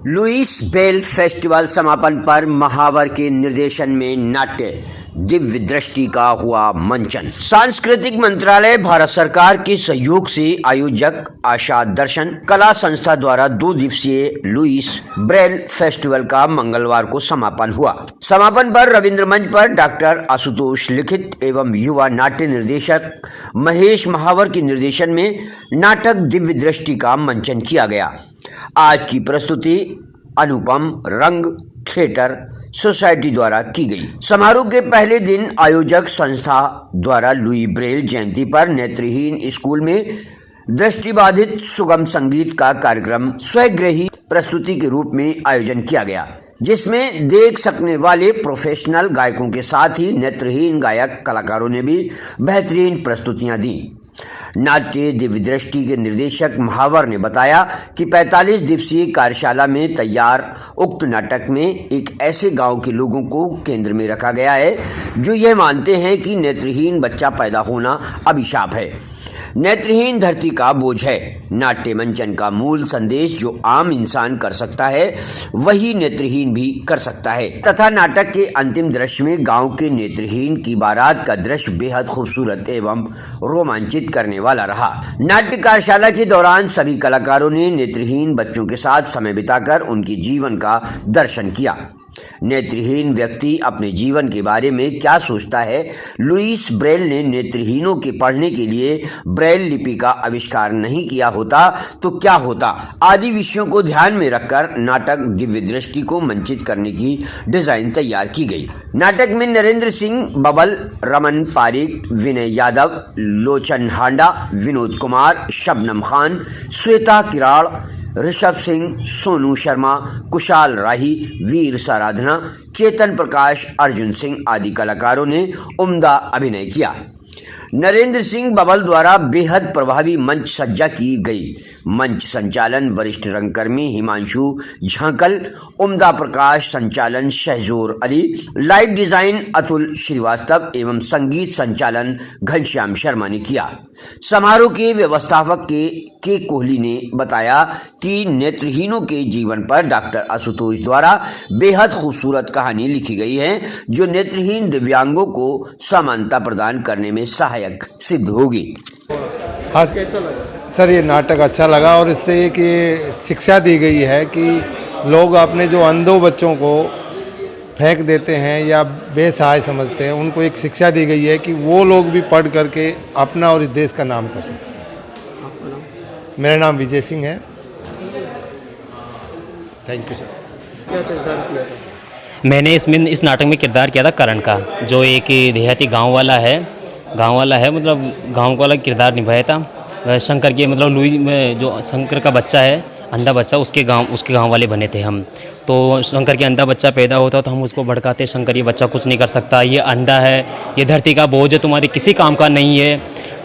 Lewis Braille festival समापन पर महावर के निर्देशन में नाट्य दिव्य दृष्टि का हुआ मंचन। सांस्कृतिक मंत्रालय भारत सरकार के सहयोग से आयोजक आशा दर्शन कला संस्था द्वारा 2 दिवसीय लुईस ब्रेल फेस्टिवल का मंगलवार को समापन हुआ। समापन पर रविंद्र मंच पर डॉक्टर आशुतोष लिखित एवं युवा नाट्य निर्देशक महेश महावर के निर्देशन में नाटक दिव्य दृष्टि का मंचन किया गया। आज की प्रस्तुति अनुपम रंग थिएटर सोसाइटी द्वारा की गई। समारोह के पहले दिन आयोजक संस्था द्वारा लुई ब्रेल जयंती पर नेत्रहीन स्कूल में दृष्टिबाधित सुगम संगीत का कार्यक्रम स्वयंग्रही प्रस्तुति के रूप में आयोजन किया गया, जिसमें देख सकने वाले प्रोफेशनल गायकों के साथ ही नेत्रहीन गायक कलाकारों ने भी बेहतरीन प्रस्तुतियां दी। नाट्य दिव्य दृष्टि के निर्देशक महावर ने बताया कि 45 दिवसीय कार्यशाला में तैयार उक्त नाटक में एक ऐसे गांव के लोगों को केंद्र में रखा गया है जो यह मानते हैं कि नेत्रहीन बच्चा पैदा होना अभिशाप है, नेत्रहीन धरती का बोझ है। नाट्य मंचन का मूल संदेश जो आम इंसान कर सकता है वही नेत्रहीन भी कर सकता है तथा नाटक के अंतिम दृश्य में गांव के नेत्रहीन की बारात का दृश्य बेहद खूबसूरत एवं रोमांचित करने वाला रहा। नाट्य कार्यशाला के दौरान सभी कलाकारों ने नेत्रहीन बच्चों के साथ समय बिताकर उनके जीवन का दर्शन किया। नेत्रहीन व्यक्ति अपने जीवन के बारे में क्या सोचता है, लुईस ब्रेल ने नेत्रहीनों के पढ़ने के लिए ब्रेल लिपि का आविष्कार नहीं किया होता तो क्या होता, आदि विषयों को ध्यान में रखकर नाटक दिव्य दृष्टि को मंचित करने की डिजाइन तैयार की गई। नाटक में नरेंद्र सिंह बबल, रमन पारिक, विनय यादव, लोचन हांडा, विनोद कुमार, शबनम खान, श्वेता किराड़, ऋषभ सिंह, सोनू शर्मा, कुशाल राही, वीर साराधना, चेतन प्रकाश, अर्जुन सिंह आदि कलाकारों ने उम्दा अभिनय किया। नरेंद्र सिंह बबल द्वारा बेहद प्रभावी मंच सज्जा की गई। मंच संचालन वरिष्ठ रंगकर्मी हिमांशु झांकल, उम्दा प्रकाश संचालन शहजोर अली, लाइट डिजाइन अतुल श्रीवास्तव एवं संगीत संचालन घनश्याम शर्मा ने किया। समारोह के व्यवस्थापक के कोहली ने बताया कि नेत्रहीनों के जीवन पर डॉक्टर आशुतोष द्वारा बेहद खूबसूरत कहानी लिखी गई है जो नेत्रहीन दिव्यांगों को समानता प्रदान करने में सहायक सिद्ध होगी। हाँ सर, ये नाटक अच्छा लगा और इससे एक ये शिक्षा दी गई है कि लोग अपने जो अंधों बच्चों को फेंक देते हैं या बेसहाय समझते हैं, उनको एक शिक्षा दी गई है कि वो लोग भी पढ़ करके अपना और इस देश का नाम कर सकते हैं। मेरा नाम विजय सिंह है। Thank you sir. क्या किरदार किया था? मैंने इस नाटक में किरदार किया था करण का, जो एक देहाती गांव वाला है मतलब गांव वाला किरदार निभाया था। शंकर के मतलब लुई में जो शंकर का बच्चा है, अंधा बच्चा, उसके गांव वाले बने थे हम। तो शंकर के अंधा बच्चा पैदा होता तो हम उसको भड़काते, शंकर ये बच्चा कुछ नहीं कर सकता, ये अंधा है, ये धरती का बोझ है, तुम्हारे किसी काम का नहीं है।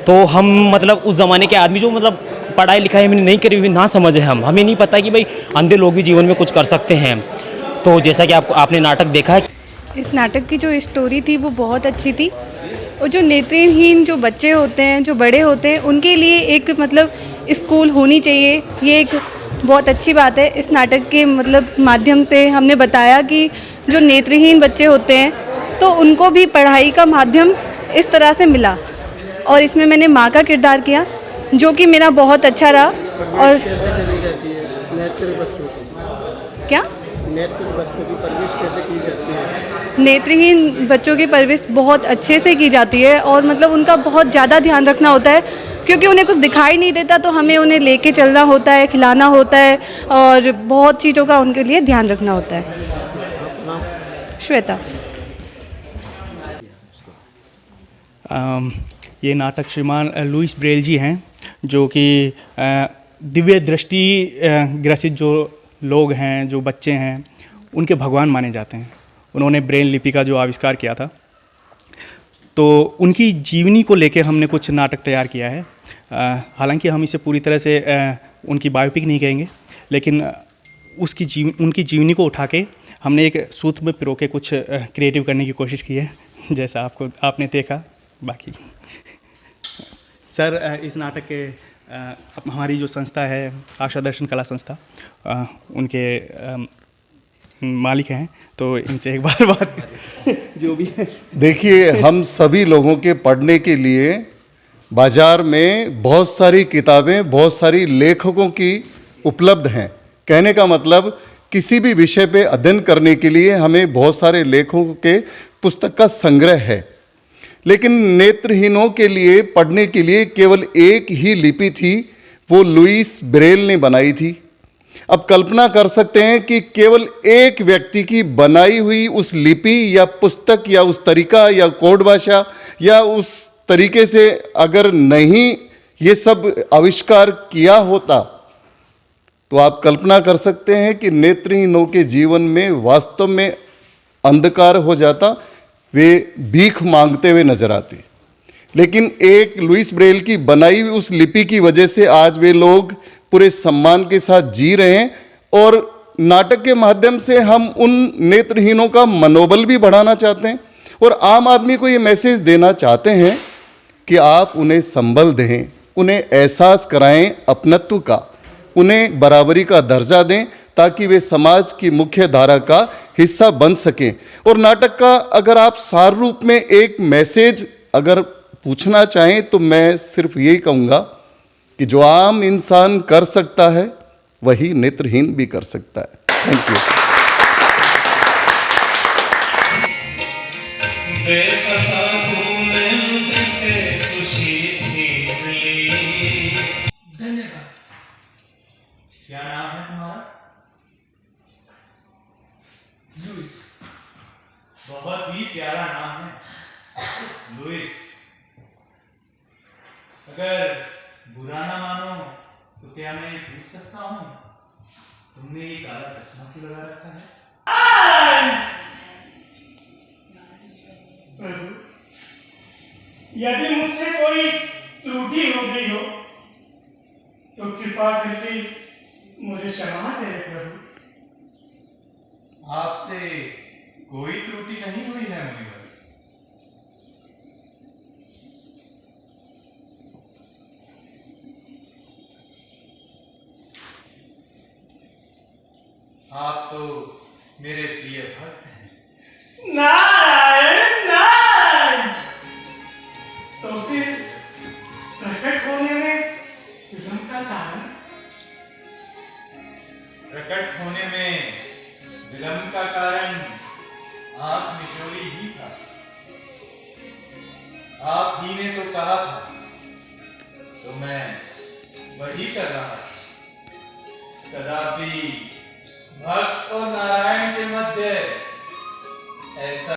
तो हम मतलब उस ज़माने के आदमी जो मतलब पढ़ाई लिखाई हमने नहीं करी हुई ना समझे, हमें नहीं पता कि भाई अंधे लोग भी जीवन में कुछ कर सकते हैं। तो जैसा कि आपने नाटक देखा है, इस नाटक की जो स्टोरी थी वो बहुत अच्छी थी और जो नेत्रहीन जो बच्चे होते हैं, जो बड़े होते हैं, उनके लिए एक मतलब स्कूल होनी चाहिए, ये एक बहुत अच्छी बात है। इस नाटक के मतलब माध्यम से हमने बताया कि जो नेत्रहीन बच्चे होते हैं तो उनको भी पढ़ाई का माध्यम इस तरह से मिला और इसमें मैंने माँ का किरदार किया जो कि मेरा बहुत अच्छा रहा। और क्या नेत्रहीन बच्चों की परवरिश बहुत अच्छे से की जाती है और मतलब उनका बहुत ज़्यादा ध्यान रखना होता है क्योंकि उन्हें कुछ दिखाई नहीं देता, तो हमें उन्हें लेके चलना होता है, खिलाना होता है और बहुत चीज़ों का उनके लिए ध्यान रखना होता है। श्वेता। ये नाटक श्रीमान लुईस ब्रेल जी हैं जो कि दिव्य दृष्टि ग्रसित जो लोग हैं, जो बच्चे हैं, उनके भगवान माने जाते हैं। उन्होंने ब्रेल लिपि का जो आविष्कार किया था, तो उनकी जीवनी को लेके हमने कुछ नाटक तैयार किया है। हालांकि हम इसे पूरी तरह से उनकी बायोपिक नहीं कहेंगे, लेकिन उनकी जीवनी को उठा के हमने एक सूत्र में पिरो के कुछ क्रिएटिव करने की कोशिश की है, जैसा आपने देखा। बाकी सर, इस नाटक के हमारी जो संस्था है आशा दर्शन कला संस्था, उनके मालिक हैं, तो इनसे एक बार बात जो भी है। देखिए, हम सभी लोगों के पढ़ने के लिए बाजार में बहुत सारी किताबें, बहुत सारी लेखकों की उपलब्ध हैं। कहने का मतलब किसी भी विषय पे अध्ययन करने के लिए हमें बहुत सारे लेखकों के पुस्तक का संग्रह है, लेकिन नेत्रहीनों के लिए पढ़ने के लिए केवल एक ही लिपि थी, वो लुईस ब्रेल ने बनाई थी। अब कल्पना कर सकते हैं कि केवल एक व्यक्ति की बनाई हुई उस लिपि या पुस्तक या उस तरीका या कोड भाषा या उस तरीके से अगर नहीं ये सब आविष्कार किया होता, तो आप कल्पना कर सकते हैं कि नेत्रहीनों के जीवन में वास्तव में अंधकार हो जाता, वे भीख मांगते हुए नजर आते। लेकिन एक लुईस ब्रेल की बनाई हुई उस लिपि की वजह से आज वे लोग पूरे सम्मान के साथ जी रहे हैं, और नाटक के माध्यम से हम उन नेत्रहीनों का मनोबल भी बढ़ाना चाहते हैं और आम आदमी को ये मैसेज देना चाहते हैं कि आप उन्हें संबल दें, उन्हें एहसास कराएं अपनत्व का, उन्हें बराबरी का दर्जा दें, ताकि वे समाज की मुख्य धारा का हिस्सा बन सकें। और नाटक का अगर आप सार रूप में एक मैसेज अगर पूछना चाहें, तो मैं सिर्फ यही कहूँगा कि जो आम इंसान कर सकता है वही नेत्रहीन भी कर सकता है। Thank you. धन्यवाद। क्या नाम है तुम्हारा? लुइस। बहुत ही प्यारा नाम है लुइस। अगर बुरा ना मानो तो क्या मैं ये पूछ सकता हूँ, तुमने ये काला चश्मा क्यों लगा रखा है? प्रभु, यदि मुझसे कोई त्रुटि हो गई हो तो कृपा करके मुझे क्षमा करें प्रभु। आपसे कोई त्रुटि नहीं हुई है मुनिवर। आप तो मेरे प्रिय भक्त हैं। नारायण नारायण। तो फिर प्रकट होने में विलंब का कारण? प्रकट होने में विलंब का कारण आंख मिचोली ही था। आप ही ने तो कहा था, तो मैं वही कर रहा था। कदापि भक्त और नारायण